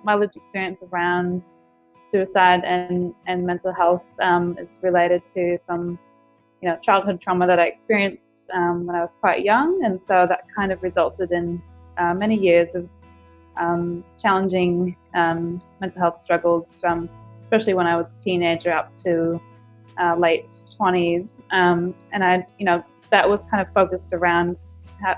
my lived experience around suicide and mental health is related to some childhood trauma that I experienced when I was quite young, and so that kind of resulted in many years of challenging mental health struggles, especially when I was a teenager up to late 20s, and that was kind of focused around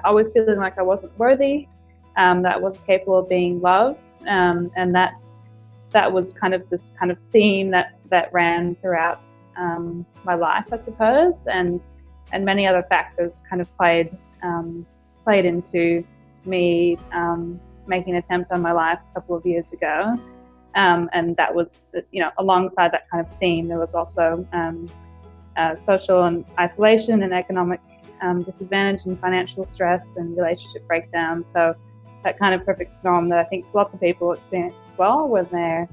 always feeling like I wasn't worthy, that I wasn't capable of being loved, and that was kind of this kind of theme that ran throughout my life, I suppose, and many other factors kind of played into me making an attempt on my life a couple of years ago, and that was, alongside that kind of theme, there was also social and isolation and economic disadvantage and financial stress and relationship breakdown. So that kind of perfect storm that I think lots of people experience as well when they're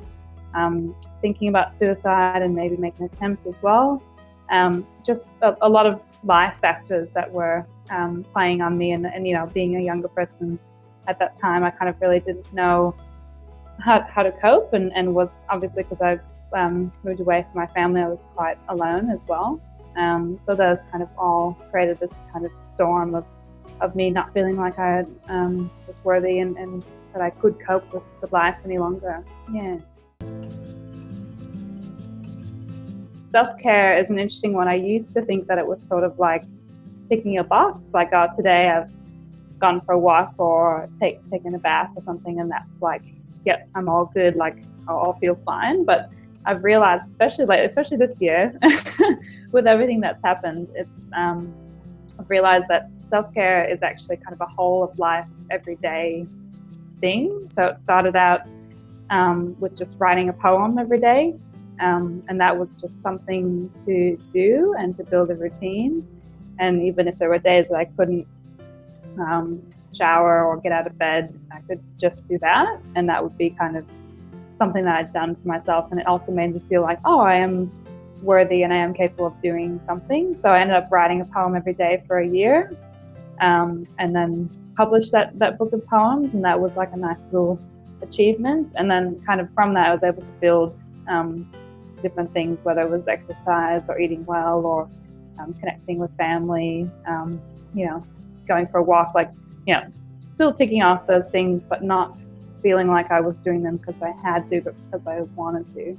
thinking about suicide and maybe making an attempt as well. Just a lot of life factors that were playing on me, and being a younger person at that time, I kind of really didn't know how to cope, and was obviously, because I moved away from my family, I was quite alone as well. So those kind of all created this kind of storm of me not feeling like I was worthy and that I could cope with life any longer. Yeah. Self-care is an interesting one. I used to think that it was sort of like ticking a box, like, oh, today I've gone for a walk or taken a bath or something, and that's like, yep, I'm all good, like I'll feel fine. But I've realized, especially this year, with everything that's happened, I've realized that self-care is actually kind of a whole of life, everyday thing. So it started out with just writing a poem every day, and that was just something to do and to build a routine. And even if there were days that I couldn't shower or get out of bed, I could just do that, and that would be kind of something that I'd done for myself. And it also made me feel like, oh, I am worthy and I am capable of doing something. So I ended up writing a poem every day for a year, and then published that book of poems, and that was like a nice little achievement. And then kind of from that I was able to build different things, whether it was exercise or eating well or connecting with family, going for a walk, still ticking off those things, but not feeling like I was doing them because I had to, but because I wanted to,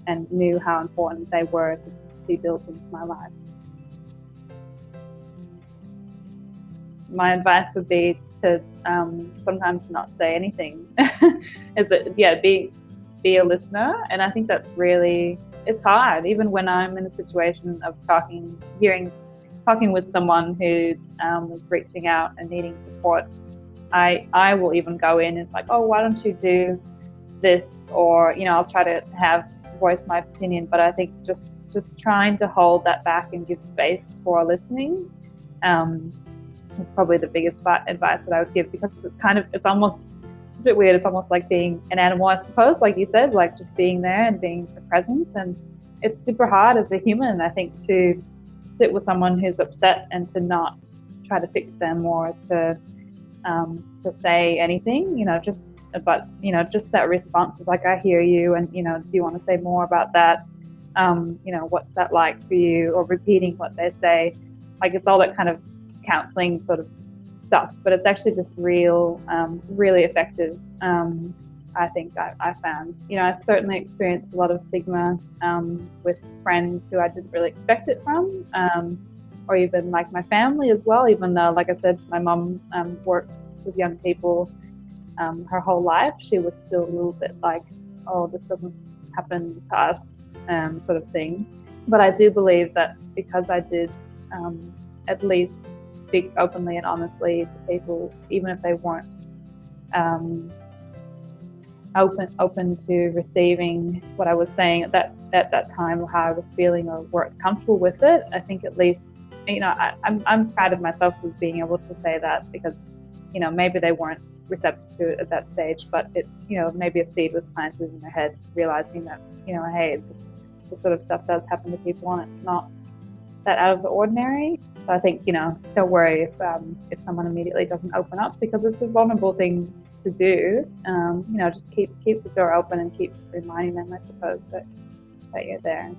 and knew how important they were to be built into my life. My advice would be to sometimes not say anything. Be a listener, and I think that's really, it's hard, even when I'm in a situation of talking with someone who is reaching out and needing support. I will even go in and like, oh, why don't you do this? Or, I'll try to voice my opinion, but I think just trying to hold that back and give space for listening is probably the biggest advice that I would give, because it's a bit weird. It's almost like being an animal, I suppose, like you said, like just being there and being the presence. And it's super hard as a human, I think, to sit with someone who's upset and to not try to fix them or to say anything, just that response of like, I hear you, and, do you want to say more about that? What's that like for you? Or repeating what they say. Like, it's all that kind of counseling sort of stuff, but it's actually just really effective. I think I found, I certainly experienced a lot of stigma with friends who I didn't really expect it from, or even like my family as well, even though, like I said, my mum worked with young people her whole life. She was still a little bit like, oh, this doesn't happen to us, sort of thing. But I do believe that because I did at least speak openly and honestly to people, even if they weren't open to receiving what I was saying at that time, or how I was feeling, or weren't comfortable with it, I think at least, I'm proud of myself for being able to say that, because, maybe they weren't receptive to it at that stage, but it, maybe a seed was planted in their head, realizing that, hey, this sort of stuff does happen to people, and it's not that out of the ordinary. So So I think, don't worry if someone immediately doesn't open up, because it's a vulnerable thing to do. Just keep the door open and keep reminding them, I suppose, that you're there.